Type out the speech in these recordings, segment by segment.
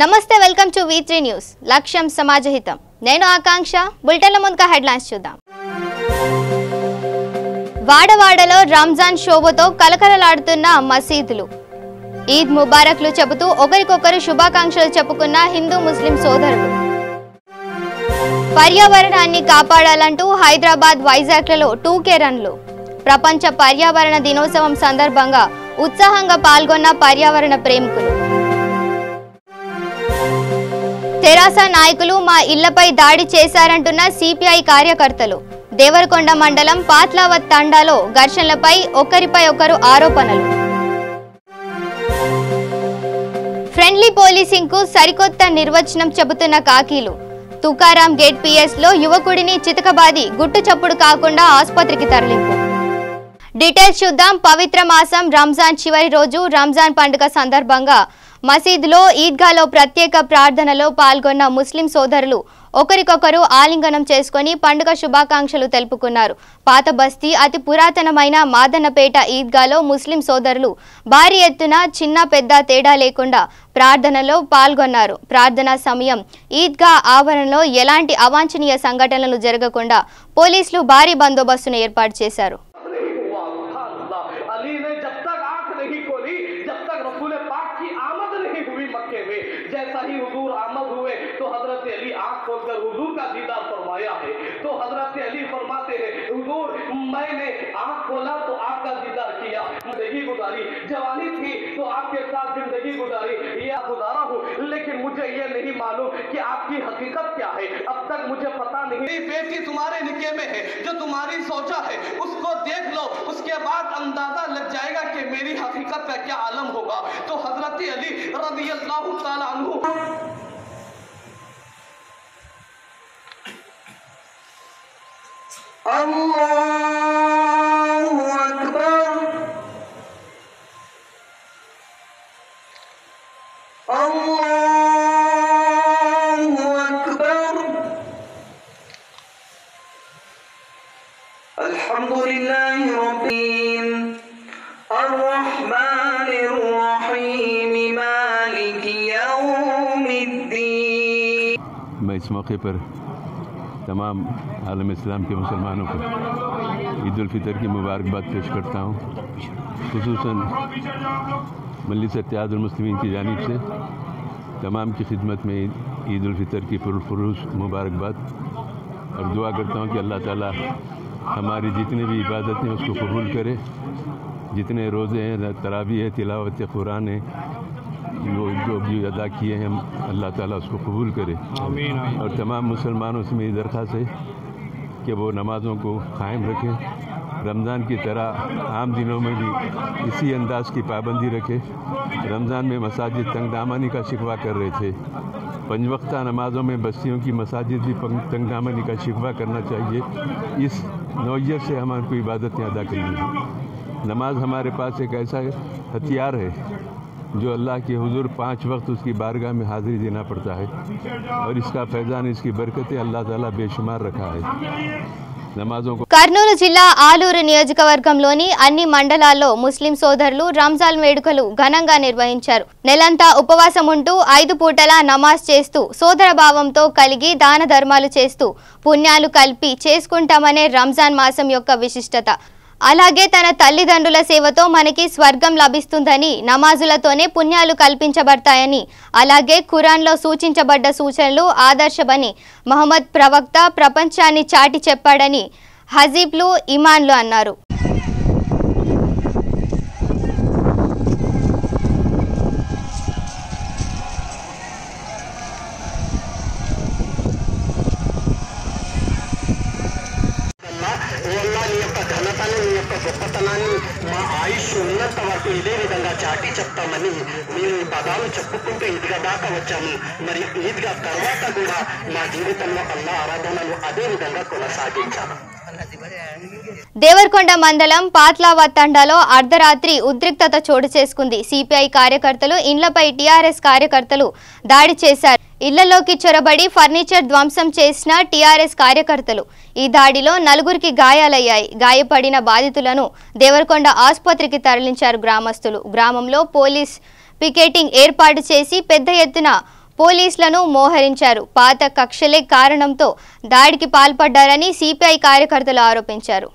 నమస్తే welcome to V3 news లక్ష్యం సమాజహితం నేను ఆకాంక్ష బులెటిన్ల ముందుగా హెడ్లైన్స్ చూద్దాం వాడవాడలో రంజాన్ శోభతో కలకలలాడుతున్న మసీదులు ఈద్ ముబారక్లు చెబుతూ ఒకరికొకరు శుభాకాంక్షలు చెప్పుకున్న హిందూ ముస్లిం సోదరులు పర్యావరణాన్ని కాపాడాలంటూ హైదరాబాద్ వైజాగ్లలో 2K రన్లు ప్రపంచ పర్యావరణ దినోత్సవం సందర్భంగా ఉత్సాహంగా పాల్గొన్న పర్యావరణ ప్రేమికులు తెరాస నాయకులు మా ఇళ్లపై దాడి చేశారంటున్న సిపిఐ కార్యకర్తలు దేవరకొండ మండలం పాత్లావత్ తండాలో ఘర్షణలపై ఒకరిపై ఒకరు ఆరోపణలు ఫ్రెండ్లీ పోలీసింగ్ కు సరికొత్త నిర్వచనం చెబుతున్న కాకీలు తుకారాం గేట్ పిఎస్ లో యువకుడిని చితకబాది గుట్టు చప్పుడు కాకుండా ఆసుపత్రికి తరలింపు డీటెయిల్స్ చూద్దాం. పవిత్ర మాసం రంజాన్ చివరి రోజు రంజాన్ పండుగ సందర్భంగా మసీదులో ఈద్గాలో ప్రత్యేక ప్రార్థనలో పాల్గొన్న ముస్లిం సోదరులు ఒకరికొకరు ఆలింగనం చేసుకుని పండుగ శుభాకాంక్షలు తెలుపుకున్నారు. పాత బస్తీ అతి పురాతనమైన మాదన్నపేట ఈద్గాలో ముస్లిం సోదరులు భారీ ఎత్తున చిన్న పెద్ద తేడా లేకుండా ప్రార్థనలో పాల్గొన్నారు. ప్రార్థనా సమయం ఈద్గా ఆవరణలో ఎలాంటి అవాంఛనీయ సంఘటనలు జరగకుండా పోలీసులు భారీ బందోబస్తును ఏర్పాటు చేశారు. जैसा ही हुजूर आमद हुए तो हजरत अली आंख खोलकर हुजूर का दीदार फरमाया है. तो हजरत अली फरमाते हैं हुजूर मैंने आंख खोला तो आपका दीदार किया, जिंदगी गुजारी, जवानी थी तो आपके साथ जिंदगी गुजारी, ये गुजारा हूँ, लेकिन मुझे ये नहीं मालूम कि आपकी हकीकत क्या है. अब तक मुझे पता नहीं. बेटी तुम्हारे निके में है, जो तुम्हारी सोचा है उसको देख लो, उसके बाद अंदाजा लग जाएगा कि मेरी हकीकत का क्या आलम होगा. तो हजरत अली रज़ी अल्लाह ताला अन्हु अल्लाहु अकबर अल्लाहु अकबर अल्हम्दुलिल्लाहि रब्बिल अर्रहमानिर रहीम मालिकि यौमिद्दीन. मैं इस मौके पर तमाम आलम इस्लाम के मुसलमानों को ईद उल फितर की मुबारकबाद पेश करता हूँ. खुसूसन मजलिस इत्तेहादुल मुस्लिमीन की जानिब से तमाम की खिदमत में ईद उल फितर की पुरखुरूज मुबारकबाद और दुआ करता हूँ कि अल्लाह ताला हमारी जितनी भी इबादत हैं उसको कबूल करे. जितने रोज़े हैं, तरावी है, तिलावत कुरान है, वो जो भी अदा किए हैं अल्लाह ताला उसको कबूल करे. आमीन. और तमाम मुसलमानों से मेरी दरख्वास्त है कि वो नमाज़ों को कायम रखें. रमज़ान की तरह आम दिनों में भी इसी अंदाज़ की पाबंदी रखें. रमज़ान में मसाजिद तंगदामनी का शिकवा कर रहे थे. पंजवक्ता नमाज़ों में बस्तियों की मसाजिद भी तंगदामनी का शिकवा करना चाहिए. इस नौयत से हमारे को इबादतें अदा करनी है. नमाज हमारे पास एक ऐसा हथियार है जो अल्लाह के हुजूर 5 वक्त उसकी बारगाह में हाजिरी देना पड़ता है और इसका फैज़ान, इसकी बरकतें अल्लाह ताला बेशुमार रखा है. नमाजों को కర్నూలు జిల్లా ఆలూరు నియోజకవర్గంలోని అన్ని మండలాల్లో ముస్లిం సోదరులు రంజాన్ వేడుకలు ఘనంగా నిర్వహించారు. నెలంతా ఉపవాసం ఉంటూ 5 పూటల నమాజ్ చేస్తూ సోదర భావంతో కలిగి దాన ధర్మాలు చేస్తూ పుణ్యాలు కలిపి చేసుకుంటామనే రంజాన్ మాసం యొక్క విశిష్టత. అలాగే తన తల్లిదండ్రుల సేవతో మనకి స్వర్గం లభిస్తుందని, నమాజులతోనే పుణ్యాలు కల్పించబడతాయని, అలాగే ఖురాన్లో సూచించబడ్డ సూచనలు ఆదర్శమని మహమ్మద్ ప్రవక్త ప్రపంచాన్ని చాటి చెప్పాడని హజీబ్లు ఇమాన్లు అన్నారు. గొప్పతనాన్ని మా ఆయుష్ ఉన్నంత వరకు ఇదే విధంగా చాటి చెప్తామని మేము ఈ పదాలు చెప్పుకుంటూ ఈద్గా దాకా వచ్చాము. మరి ఈద్గా తర్వాత కూడా మా జీవితంలో అల్లాహ్ ఆరాధనలు అదే విధంగా కొనసాగించాము. దేవరకొండ మండలం పాత్లావత్ తండాలో అర్ధరాత్రి ఉద్రిక్తత చోటు చేసుకుంది. సిపిఐ కార్యకర్తలు ఇండ్లపై టీఆర్ఎస్ కార్యకర్తలు దాడి చేశారు. ఇళ్లలోకి చొరబడి ఫర్నిచర్ ధ్వంసం చేసిన టీఆర్ఎస్ కార్యకర్తలు. ఈ దాడిలో 4గురికి గాయాలయ్యాయి. గాయపడిన బాధితులను దేవరకొండ ఆసుపత్రికి తరలించారు గ్రామస్తులు. గ్రామంలో పోలీస్ పికెటింగ్ ఏర్పాటు చేసి పెద్ద ఎత్తున పోలీసులను మోహరించారు. పాత కక్షలే కారణంతో దాడికి పాల్పడ్డారని సిపిఐ కార్యకర్తలు ఆరోపించారు.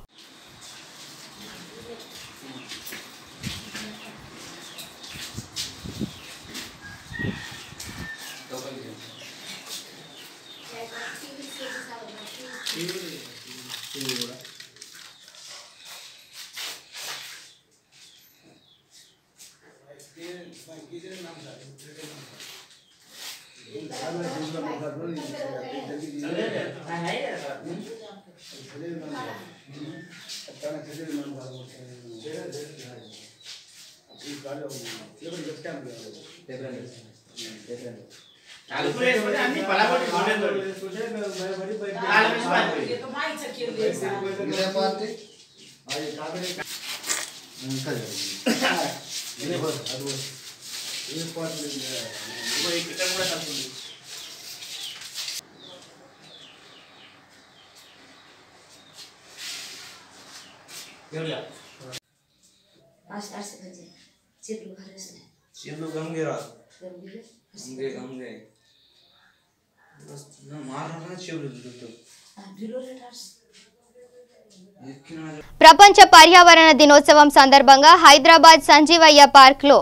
ప్రపంచ పర్యావరణ దినోత్సవం సందర్భంగా హైదరాబాద్ సంజీవయ్య పార్క్ లో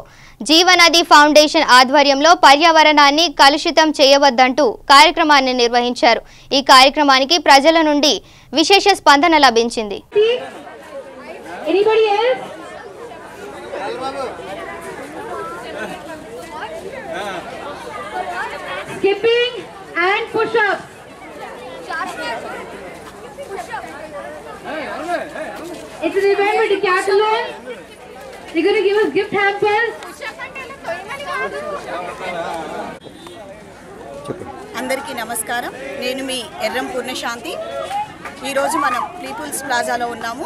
జీవనది ఫౌండేషన్ ఆధ్వర్యంలో పర్యావరణాన్ని కలుషితం చేయవద్దంటూ కార్యక్రమాన్ని నిర్వహించారు. ఈ కార్యక్రమానికి ప్రజల నుండి విశేష స్పందన లభించింది. Skipping and push-ups. It's an event with Decathlon. They're going to give us gift hampers. అందరికీ నమస్కారం. నేను మీ ఎర్రం పూర్ణశాంతి. ఈరోజు మనం పీపుల్స్ ప్లాజాలో ఉన్నాము.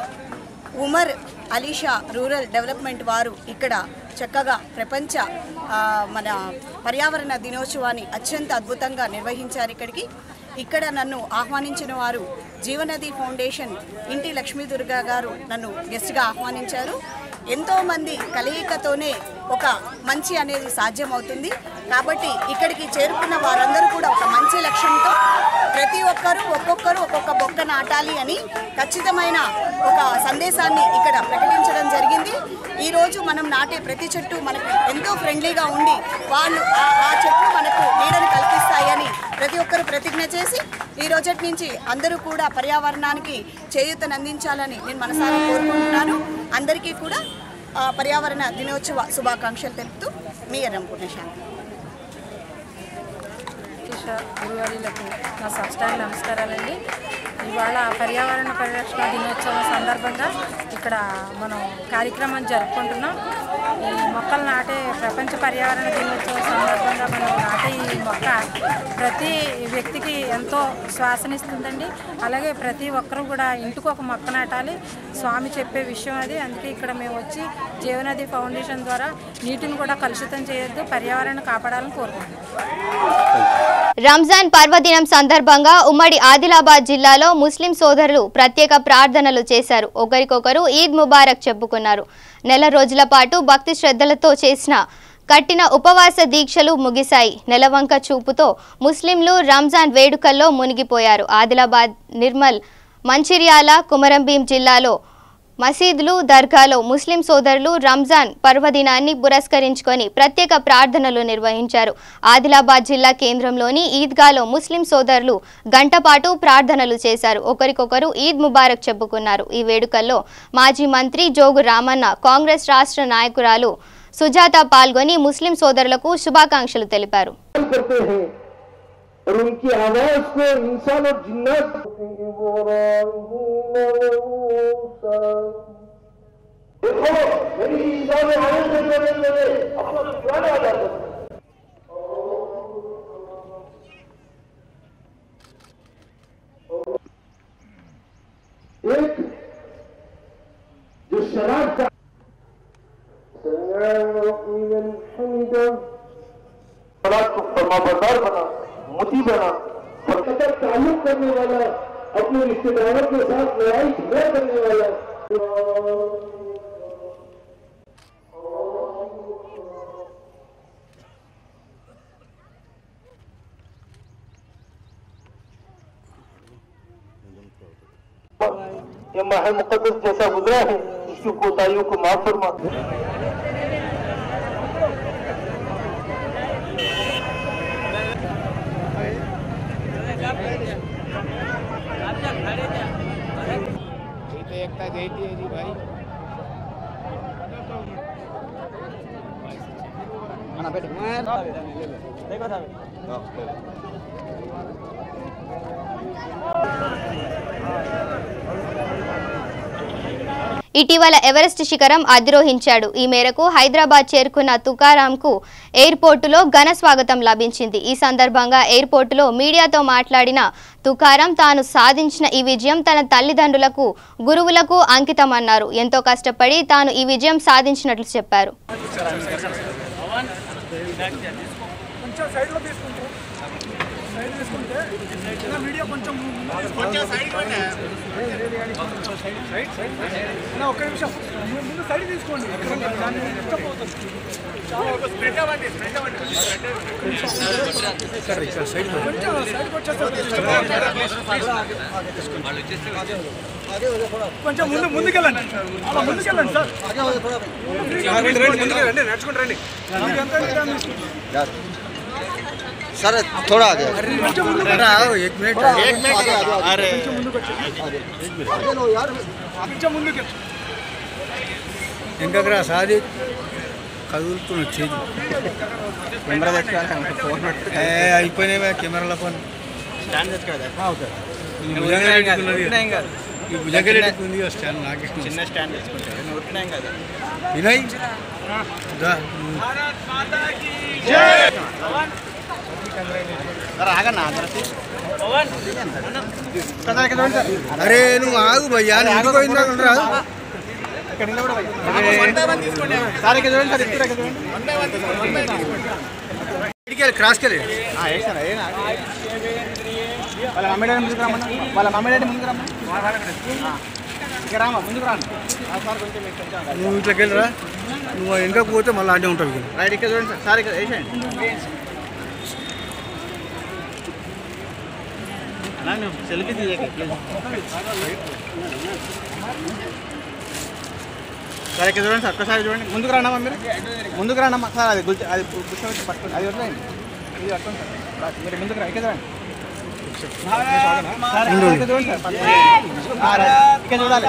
ఉమర్ అలీషా రూరల్ డెవలప్మెంట్ వారు ఇక్కడ చక్కగా ప్రపంచ మన పర్యావరణ దినోత్సవాన్ని అత్యంత అద్భుతంగా నిర్వహించారు. ఇక్కడ నన్ను ఆహ్వానించిన వారు జీవనది ఫౌండేషన్ ఇంటి లక్ష్మీదుర్గా గారు నన్ను గెస్ట్గా ఆహ్వానించారు. ఎంతోమంది కలయికతోనే ఒక మంచి అనేది సాధ్యమవుతుంది. కాబట్టి ఇక్కడికి చేరుకున్న వారందరూ కూడా ఒక మంచి లక్ష్యంతో ప్రతి ఒక్కరూ ఒక్కొక్క మొక్క నాటాలి అని ఖచ్చితమైన ఒక సందేశాన్ని ఇక్కడ ప్రకటించడం జరిగింది. ఈరోజు మనం నాటే ప్రతి చెట్టు మనకు ఎంతో ఫ్రెండ్లీగా ఉండి వాళ్ళు ఆ చెట్లు మనకు నీడని కల్పిస్తాయని ప్రతి ఒక్కరూ ప్రతిజ్ఞ చేసి ఈ రోజటి నుంచి అందరూ కూడా పర్యావరణానికి చేయూతనందించాలని నేను మనసారా కోరుకుంటున్నాను. అందరికీ కూడా పర్యావరణ దినోత్సవ శుభాకాంక్షలు తెలుపుతూ మీ ఎర్రం పూర్ణశాంతి. గురువారీలకు నా సాష్టాంగ నమస్కారాలండి. ఇవాళ పర్యావరణ పరిరక్షణ దినోత్సవం సందర్భంగా ఇక్కడ మనం కార్యక్రమం జరుపుకుంటున్నాం. ఈ మొక్కలు నాటే ప్రపంచ పర్యావరణ దినోత్సవం సందర్భంగా మనం నాటే ఈ మొక్క ప్రతి వ్యక్తికి ఎంతో శ్వాసనిస్తుందండి. అలాగే ప్రతి ఒక్కరూ కూడా ఇంటికి ఒక మొక్క నాటాలి, స్వామి చెప్పే విషయం అది. అందుకే ఇక్కడ మేము వచ్చి జీవనది ఫౌండేషన్ ద్వారా నీటిని కూడా కలుషితం చేయొద్దు, పర్యావరణ కాపాడాలని కోరుకుంటున్నాం. రంజాన్ పర్వదినం సందర్భంగా ఉమ్మడి ఆదిలాబాద్ జిల్లాలో ముస్లిం సోదరులు ప్రత్యేక ప్రార్థనలు చేశారు. ఒకరికొకరు ఈద్ ముబారక్ చెప్పుకున్నారు. నెల రోజుల పాటు భక్తి శ్రద్ధలతో కట్టిన ఉపవాస దీక్షలు ముగిశాయి. నెలవంక చూపుతో ముస్లింలు రంజాన్ వేడుకల్లో మునిగిపోయారు. ఆదిలాబాద్, నిర్మల్, మంచిర్యాల, కుమరంభీం జిల్లాలో మసీదులు, దర్గాలో ముస్లిం సోదరులు రంజాన్ పర్వదినాన్ని పురస్కరించుకొని ప్రత్యేక ప్రార్థనలు నిర్వహించారు. ఆదిలాబాద్ జిల్లా కేంద్రంలోని ఈద్గాలో ముస్లిం సోదరులు గంటపాటు ప్రార్థనలు చేశారు. ఒకరికొకరు ఈద్ ముబారక్ చెప్పుకున్నారు. ఈ వేడుకల్లో మాజీ మంత్రి జోగు రామన్న, కాంగ్రెస్ రాష్ట్ర నాయకురాలు సుజాత పాల్గొని ముస్లిం సోదరులకు శుభాకాంక్షలు తెలిపారు. मोती बना और कतर ताल्लुक करने वाला, अपने रिश्तेदारों के साथ लड़ाई झगड़ा करने वाला, माह मुक़द्दस जैसा गुजरा है, इसकी कोताहियों को माफ फरमा। एकता देती है जी भाई। ఇటీవల ఎవరెస్ట్ శిఖరం అధిరోహించాడు. ఈ మేరకు హైదరాబాద్ చేరుకున్న తుకారాంకు ఎయిర్పోర్టులో ఘన స్వాగతం లభించింది. ఈ సందర్భంగా ఎయిర్పోర్టులో మీడియాతో మాట్లాడిన తుకారాం తాను సాధించిన ఈ విజయం తన తల్లిదండ్రులకు, గురువులకు అంకితమన్నారు. ఎంతో కష్టపడి తాను ఈ విజయం సాధించినట్లు చెప్పారు. కొంచెం ముందుకెళ్ళండి సార్. सर थोड़ा आगे एक मिनट अरे ఇంకా సాది కదులుతున్న చేతి కెమెరా తెచ్చుకోవాలి ఫోన్ అయిపోయినాయి కెమెరాల పని స్టాండ్ తెచ్చుకోవాలి ఈ భుజంగరెడ్డికి ఉంది స్టాండ్ నాకు చిన్న స్టాండ్ తెచ్చుకుంటారు ఉట్టినాం కదా వినయ్ అరే నువ్వు ఆగు భయ్యా క్రాస్కి వెళ్ళి వాళ్ళ మమ్మీ డాడీ ముందుకు రమ్మన్నా వాళ్ళ మమ్మీ డాడీ ముందుకు రమ్మన్నా ఇక రామా ముందుకు రాను నువ్వు ఇట్లకి వెళ్ళరా నువ్వు వెనక పోతే మళ్ళీ ఆడే ఉంటావు రైట్ ఇక్కడ చూడండి సార్ ఇక్కడ వేసేయండి సెల్ఫీ తీయక సార్ ఇక్కడ చూడండి సార్ ఒక్కసారి చూడండి ముందుకు రానమ్మా మీరు ముందుకు రానమ్మా సార్ అది అది పుష్ప పట్టుకోండి అది వదిలేయండి ఇది పట్టుకోండి సార్ మీరు ముందుకు రా ఇక్కడ చూడండి ఇక్కడ చూడాలి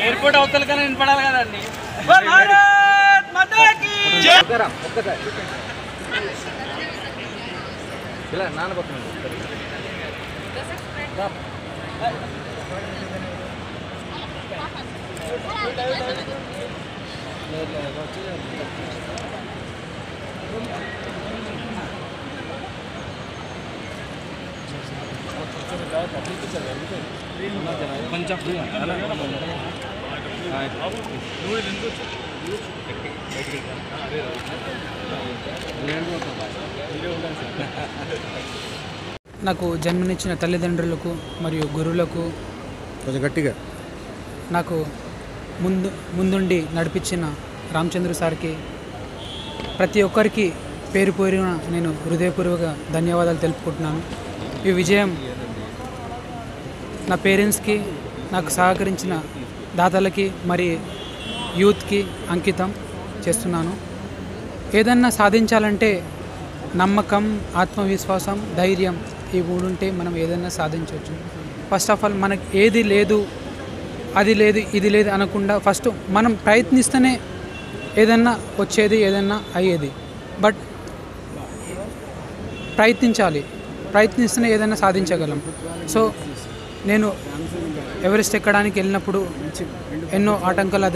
ఎయిర్పోర్ట్ అవతల కన్నా వినపడాలి కదండి. ఇలా నానబోతున్నాను కొంచెం నాకు జన్మనిచ్చిన తల్లిదండ్రులకు మరియు గురువులకు కొంచెం గట్టిగా నాకు ముందుండి నడిపించిన రామచంద్ర సార్కి ప్రతి ఒక్కరికి పేరు పేరున నేను హృదయపూర్వక ధన్యవాదాలు తెలుపుకుంటున్నాను. ఈ విజయం నా పేరెంట్స్కి, నాకు సహకరించిన దాతలకి మరి యూత్కి అంకితం చేస్తున్నాను. ఏదన్నా సాధించాలంటే నమ్మకం, ఆత్మవిశ్వాసం, ధైర్యం ఈ మూడుంటే మనం ఏదైనా సాధించవచ్చు. ఫస్ట్ ఆఫ్ ఆల్ మనకి ఏది లేదు, అది లేదు, ఇది లేదు అనకుండా ఫస్ట్ మనం ప్రయత్నిస్తేనే ఏదన్నా వచ్చేది, ఏదన్నా అయ్యేది. బట్ ప్రయత్నిస్తేనే ఏదైనా సాధించగలం. సో నేను ఎవరెస్ట్ ఎక్కడానికి వెళ్ళినప్పుడు ఎన్నో ఆటంకాలు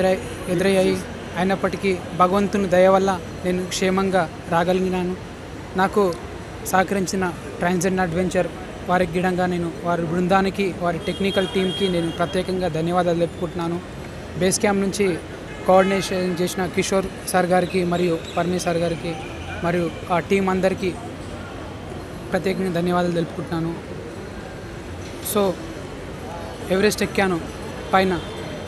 ఎదురయ్యాయి. అయినప్పటికీ భగవంతుని దయ వల్ల నేను క్షేమంగా రాగలిగినాను. నాకు సహకరించిన ట్రాన్స్జెండర్ అడ్వెంచర్ వారికి గిడంగా నేను వారి బృందానికి, వారి టెక్నికల్ టీంకి నేను ప్రత్యేకంగా ధన్యవాదాలు తెలుపుకుంటున్నాను. బేస్ క్యాంప్ నుంచి కోఆర్డినేషన్ చేసిన కిషోర్ సార్ గారికి మరియు పరమేశ్ సార్ గారికి మరియు ఆ టీం అందరికీ ప్రత్యేకంగా ధన్యవాదాలు తెలుపుకుంటున్నాను. సో ఎవరెస్ట్ ఎక్కాను,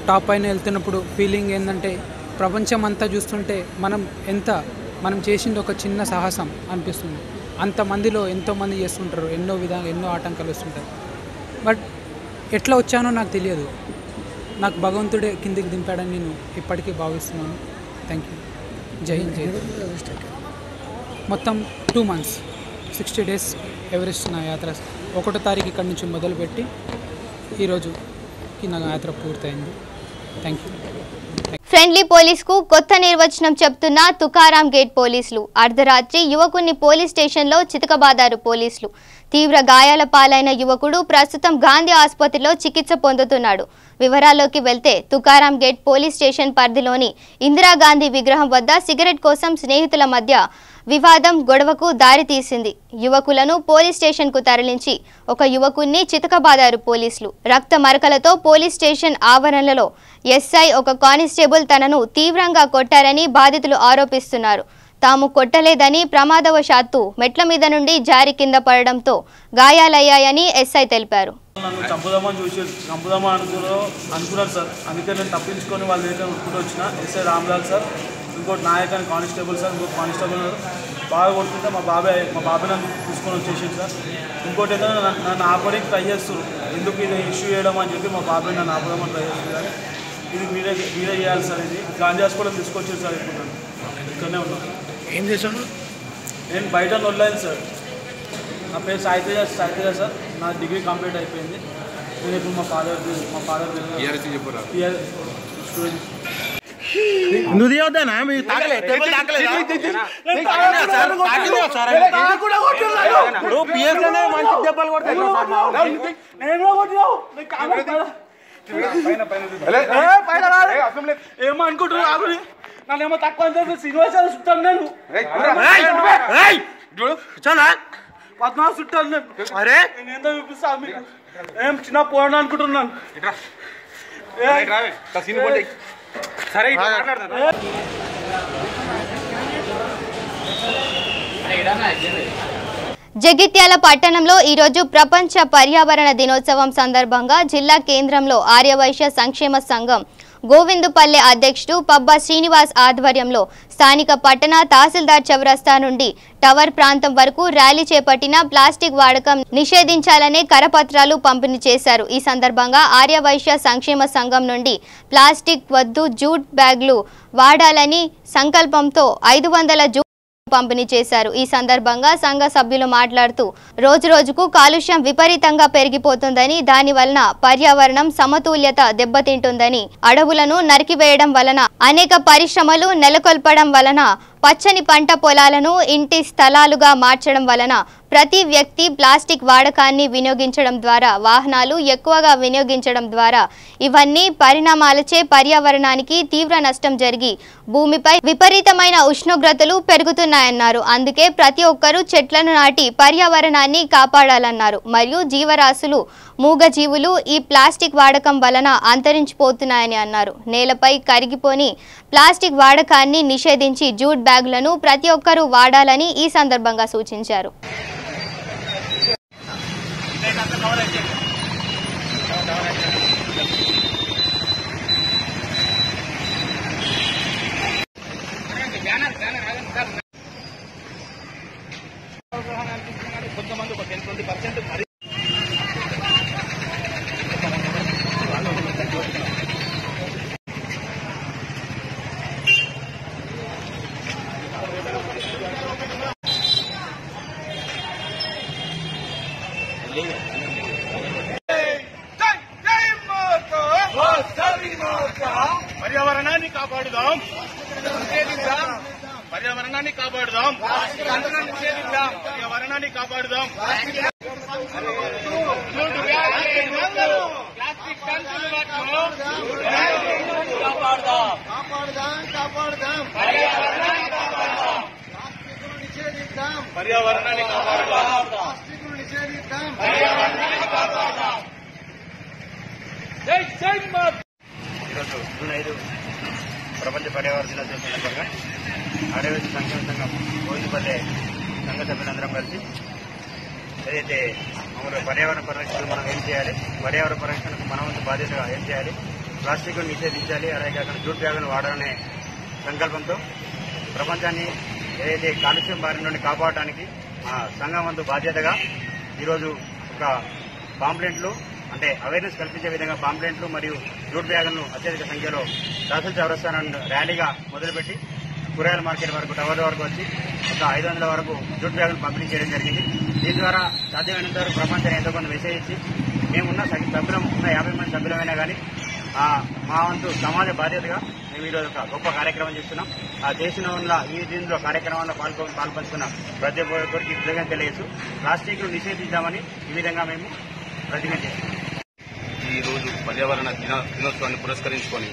టాప్ పైన వెళ్తున్నప్పుడు ఫీలింగ్ ఏంటంటే ప్రపంచం అంతా చూస్తుంటే మనం చేసింది ఒక చిన్న సాహసం అనిపిస్తుంది. అంతమందిలో ఎంతోమంది చేస్తుంటారు, ఎన్నో ఆటంకాలు వస్తుంటాయి. బట్ ఎట్లా వచ్చానో నాకు తెలియదు. నాకు భగవంతుడే కిందికి దింపాడని నేను ఇప్పటికీ భావిస్తున్నాను. Thank you. జై హింద్. జై హింద్. మొత్తం 2 months 60 days ఎవరెస్ట్ నా యాత్ర 1వ తారీఖు ఇక్కడి నుంచి మొదలుపెట్టి ఈరోజుకి నా యాత్ర పూర్తయింది. Thank you. ఫ్రెండ్లీ పోలీస్కు కొత్త నిర్వచనం చెప్తున్న తుకారాం గేట్ పోలీసులు. అర్ధరాత్రి యువకుడిని పోలీస్ స్టేషన్లో చితకబాదారు పోలీసులు. తీవ్ర గాయాల పాలైన యువకుడు ప్రస్తుతం గాంధీ ఆసుపత్రిలో చికిత్స పొందుతున్నాడు. వివరాల్లోకి వెళ్తే తుకారాం గేట్ పోలీస్ స్టేషన్ పరిధిలోని ఇందిరాగాంధీ విగ్రహం వద్ద సిగరెట్ కోసం స్నేహితుల మధ్య వివాదం గొడవకు దారితీసింది. యువకులను పోలీస్ స్టేషన్కు తరలించి ఒక యువకుణ్ణి చితకబాదారు పోలీసులు. రక్త మరకలతో పోలీస్ స్టేషన్ ఆవరణలో ఎస్ఐ ఒక కానిస్టేబుల్ తనను తీవ్రంగా కొట్టారని బాధితులు ఆరోపిస్తున్నారు. తాము కొట్టలేదని ప్రమాదవశాత్తు మెట్ల మీద నుండి జారి కింద పడడంతో గాయాలయ్యాయని ఎస్ఐ తెలిపారు. నన్ను చంపుదామని అనుకున్నారు సార్. అందుకే నేను తప్పించుకొని వాళ్ళ దగ్గర ఉట్టుకుంటూ వచ్చిన. ఎస్ఐ రామ్లాల్ సార్, ఇంకోటి నాయక్ అని కానిస్టేబుల్ సార్, ఇంకోటి కానిస్టేబుల్ బాగా కొడుతుంటే మా బాబాయ్ నన్ను తీసుకొని వచ్చేసింది సార్. ఇంకోటి ఏదైనా నన్ను ఆపడానికి ట్రై చేస్తారు. ఎందుకు ఇది ఇష్యూ చేయడం అని చెప్పి మా బాబాయ్ నన్ను ఆపదామని ట్రై చేస్తుంది. కానీ ఇది మీరే చేయాలి సార్. ఇది గాంధీ హాస్పిటల్ తీసుకొచ్చారు సార్. ఇప్పుడు నన్ను ఇక్కడనే ఉన్నాను. ఏం చేశాను? నేను బయట వదిలేదు సార్. నా పేరు సాయితేజ సార్. నా డిగ్రీ కంప్లీట్ అయిపోయింది. నేను ఇప్పుడు మా ఫాదర్ స్టూడెంట్. నువ్వు తీయొద్దానా? మీ మంచి దెబ్బలు కొడతాయి. ఏమో అనుకుంటున్నాను. నన్నేమో తక్కువ అంటే శ్రీనివాసాలు చుట్టాను. నేను 14 చుట్టాను నేను. అరే నేనేందో చూపిస్తాను మీకు. ఏం చిన్న పోవడం అనుకుంటున్నాను. సరే జగిత్యాల పట్టణంలో ఈరోజు ప్రపంచ పర్యావరణ దినోత్సవం సందర్భంగా జిల్లా కేంద్రంలో ఆర్యవైశ్య సంక్షేమ సంఘం గోవిందుపల్లె అధ్యక్షుడు పబ్బా శ్రీనివాస్ ఆధ్వర్యంలో స్థానిక పట్టణ తహసీల్దార్ చౌరస్తా నుండి టవర్ ప్రాంతం వరకు ర్యాలీ చేపట్టిన ప్లాస్టిక్ వాడకం నిషేధించాలనే కరపత్రాలు పంపిణీ చేశారు. ఈ సందర్భంగా ఆర్యవైశ్య సంక్షేమ సంఘం నుండి ప్లాస్టిక్ వద్దు, జూట్ బ్యాగ్లు వాడాలని సంకల్పంతో 500 జూట్ పంపిణీ చేశారు. ఈ సందర్భంగా సంఘ సభ్యులు మాట్లాడుతూ రోజురోజుకు కాలుష్యం విపరీతంగా పెరిగిపోతుందని, దాని వలన పర్యావరణం సమతుల్యత దెబ్బతింటుందని, అడవులను నరికివేయడం వలన అనేక పరిశ్రమలు నెలకొల్పడం వలన పచ్చని పంట పొలాలను ఇంటి స్థలాలుగా మార్చడం వలన ప్రతి వ్యక్తి ప్లాస్టిక్ వాడకాన్ని వినియోగించడం ద్వారా, వాహనాలు ఎక్కువగా వినియోగించడం ద్వారా ఇవన్నీ పరిణామాలచే పర్యావరణానికి తీవ్ర నష్టం జరిగి భూమిపై విపరీతమైన ఉష్ణోగ్రతలు పెరుగుతున్నాయన్నారు. అందుకే ప్రతి ఒక్కరూ చెట్లను నాటి పర్యావరణాన్ని కాపాడాలన్నారు. మరియు జీవరాశులు, మూగజీవులు ఈ ప్లాస్టిక్ వాడకం వలన అంతరించిపోతున్నాయని అన్నారు. నేలపై కరిగిపోని ప్లాస్టిక్ వాడకాన్ని నిషేధించి జూట్ బ్యాగులను ప్రతి ఒక్కరూ వాడాలని ఈ సందర్భంగా సూచించారు. కొంతమంది ఒక 10-20% పర్యావరణాన్ని కాపాడుదాం, పర్యావరణాన్ని కాపాడుదాం, పర్యావరణాన్ని కాపాడుదాం. ప్లాస్టిక్ పర్యావరణాన్ని కాపాడుదాం. ఈరోజు జూన్ 5 ప్రపంచ పర్యావరణ దినోత్సవం సందర్భంగా ఆర్యవైశ్య సంక్షేమ సంఘం గోవిందుపల్లె సంఘ సభ్యులందరం కలిసి ఏదైతే మామూలుగా పర్యావరణ పరిరక్షణకు మనం ఏం చేయాలి, పర్యావరణ పరిరక్షణకు మన వంతు బాధ్యతగా ఏం చేయాలి, ప్లాస్టిక్ నిషేధించాలి, అలాగే అక్కడ జూట్ బ్యాగులను వాడాలనే సంకల్పంతో ప్రపంచాన్ని ఏదైతే కాలుష్యం బారి నుండి కాపాడటానికి సంఘం వంతు బాధ్యతగా ఈరోజు ఒక పాంప్లెంట్లు అంటే అవేర్నెస్ కల్పించే విధంగా పాంప్లెంట్లు మరియు జూట్ బ్యాగులను అత్యధిక సంఖ్యలో తహసీల్ చౌరస్తా ర్యాలీగా మొదలుపెట్టి కూరగాయల మార్కెట్ వరకు టవర్ వరకు వచ్చి ఒక 500 వరకు జూట్ బ్యాగులు పంపిణీ చేయడం జరిగింది. దీని ద్వారా సాధ్యమైనంత వరకు ప్రపంచాన్ని ఎంతో కొంత విషయించి మేమున్న సభ్యులం ఉన్న 50 మంది సభ్యులమైనా కానీ మా వంతు సమాజ బాధ్యతగా మేము ఈరోజు ఒక గొప్ప కార్యక్రమం చేస్తున్నాం. చేసిన ఈ దీనిలో కార్యక్రమంలో పాల్పంచుకున్న ప్రతి ఒక్కరికి కృతజ్ఞత తెలియజేస్తూ ప్లాస్టిక్ ను నిషేధించామని ఈ విధంగా మేము ప్రతిజ్ఞ చేస్తున్నాం. ఈ రోజు పర్యావరణ దినోత్సవాన్ని పురస్కరించుకొని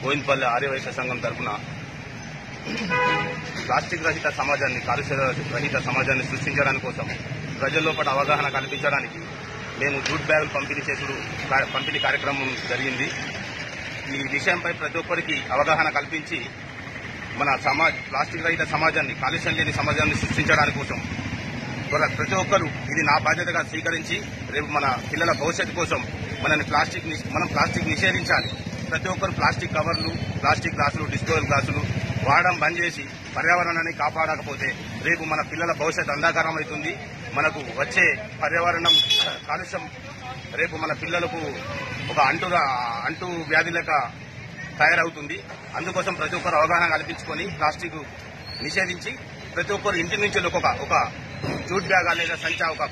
గోవిందపల్లి ఆర్యవైశ్య సంఘం తరఫున ప్లాస్టిక్ రహిత సమాజాన్ని, కాలుష్య రహిత సమాజాన్ని సృష్టించడానికి కోసం ప్రజల్లోపల అవగాహన కల్పించడానికి మేము జూట్ బ్యాగులు పంపిణీ కార్యక్రమం జరిగింది. ఈ విషయంపై ప్రతి ఒక్కరికి అవగాహన కల్పించి మన ప్లాస్టిక్ రహిత సమాజాన్ని, కాలుష్యం లేని సమాజాన్ని సృష్టించడానికి కోసం ప్రతి ఒక్కరూ ఇది నా బాధ్యతగా స్వీకరించి రేపు మన పిల్లల భవిష్యత్తు కోసం మనం ప్లాస్టిక్ నిషేధించాలి. ప్రతి ఒక్కరు ప్లాస్టిక్ కవర్లు, ప్లాస్టిక్ గ్లాసులు, డిస్పోజల్ గ్లాసులు వాడడం బంద్ చేసి పర్యావరణాన్ని కాపాడకపోతే రేపు మన పిల్లల భవిష్యత్తు అంధకారం అవుతుంది. మనకు వచ్చే పర్యావరణం కాలుష్యం రేపు మన పిల్లలకు ఒక అంటు వ్యాధి లెక్క తయారవుతుంది. అందుకోసం ప్రతి ఒక్కరు అవగాహన కల్పించుకొని ప్లాస్టిక్ నిషేధించి ప్రతి ఒక్కరు ఇంటి నుంచి ఒక జూట్ బ్యాగ్ లేదా సంచా ఒక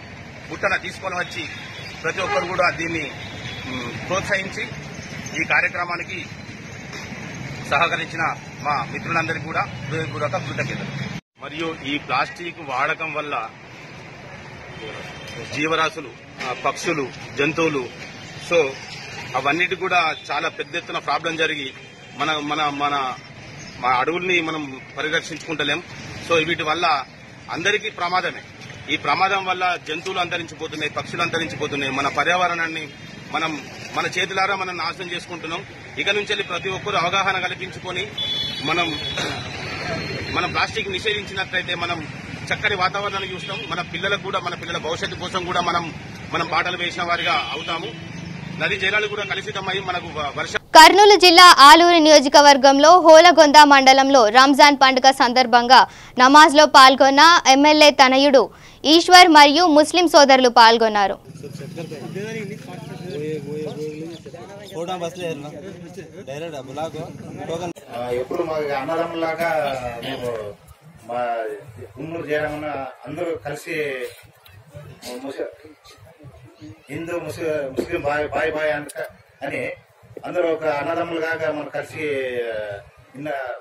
బుట్టన తీసుకొని వచ్చి ప్రతి ఒక్కరు కూడా దీన్ని ప్రోత్సహించి ఈ కార్యక్రమానికి సహకరించిన మా మిత్రులందరికీ కూడా హృదయపూర్వక కృతజ్ఞతలు. మరియు ఈ ప్లాస్టిక్ వాడకం వల్ల జీవరాశులు, పక్షులు, జంతువులు అవన్నిటి కూడా చాలా పెద్ద ఎత్తున ప్రాబ్లం జరిగి మన అడవుల్ని మనం పరిరక్షించుకుంటలేం. వీటి వల్ల అందరికీ ప్రమాదమే. ఈ ప్రమాదం వల్ల జంతువులు అంతరించిపోతున్నాయి, పక్షులు అంతరించిపోతున్నాయి. మన పర్యావరణాన్ని మన చేతులారా మనం నాశనం చేసుకుంటున్నాం. ఇక నుంచి ప్రతి ఒక్కరూ అవగాహన కల్పించుకొని మనం ప్లాస్టిక్ నిషేధించినట్లయితే మనం చక్కని వాతావరణాన్ని చూస్తాం. మన పిల్లలకు కూడా, మన పిల్లల భవిష్యత్తు కోసం కూడా మనం బాటలు వేసిన వారిగా అవుతాము. నది జలాలు కూడా కలుషితమై మనకు కర్నూలు జిల్లా ఆలూరు నియోజకవర్గంలో హోలగొంద మండలంలో రంజాన్ పండుగ సందర్భంగా నమాజ్లో పాల్గొన్న ఎమ్మెల్యే తనయుడు ఈశ్వర్ మరియు ముస్లిం సోదరులు పాల్గొన్నారు. ఎప్పుడు మా అన్నదమ్ములాగా మేము మా గుమ్మూరు చేయడం అందరూ కలిసి హిందూ ముస్లిం బాయ్ అని అందరూ ఒక అన్నదమ్ములుగా మనం కలిసి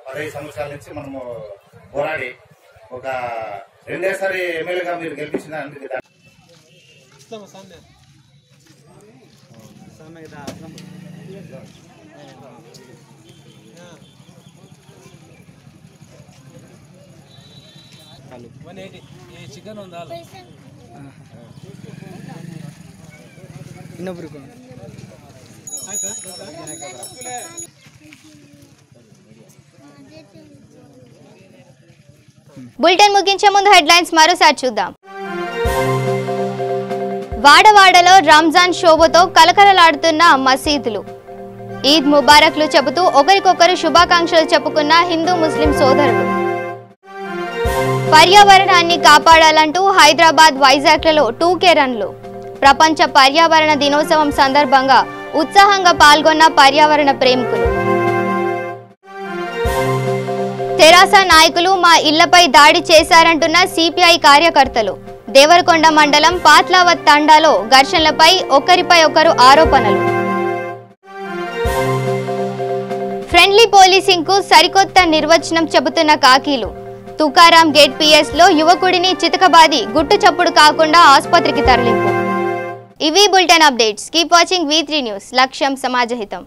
15 సంవత్సరాల నుంచి మనము పోరాడి ఒక 2సారి ఎమ్మెల్యేగా మీరు గెలిపించిన చికెన్ ఉందా బులెటిన్ ముగించే ముందు హెడ్లైన్స్ మరోసారి చూద్దాం. వాడవాడలో రంజాన్ శోభతో కలకలలాడుతున్న మసీదులు. ఈద్ ముబారక్లు చెబుతూ ఒకరికొకరు శుభాకాంక్షలు చెప్పుకున్న హిందూ ముస్లిం సోదరులు. పర్యావరణాన్ని కాపాడాలంటూ హైదరాబాద్, వైజాగ్లలో 2K రన్లు. ప్రపంచ పర్యావరణ దినోత్సవం సందర్భంగా ఉత్సాహంగా పాల్గొన్న పర్యావరణ ప్రేమికులు. తెరాస నాయకులు మా ఇళ్లపై దాడి చేశారంటున్న సిపిఐ కార్యకర్తలు. దేవరకొండ మండలం పాత్లావత్ తండాలో ఘర్షణలపై ఒకరిపై ఒకరు ఆరోపణలు. ఫ్రెండ్లీ పోలీసింగ్ కు సరికొత్త నిర్వచనం చెబుతున్న కాకీలు. తుకారాం గేట్ PS లో యువకుడిని చితకబాది గుట్టు చప్పుడు కాకుండా ఆసుపత్రికి తరలింపు. ఇవి bulletin updates. Keep watching V3 news. లక్ష్యం సమాజహితం.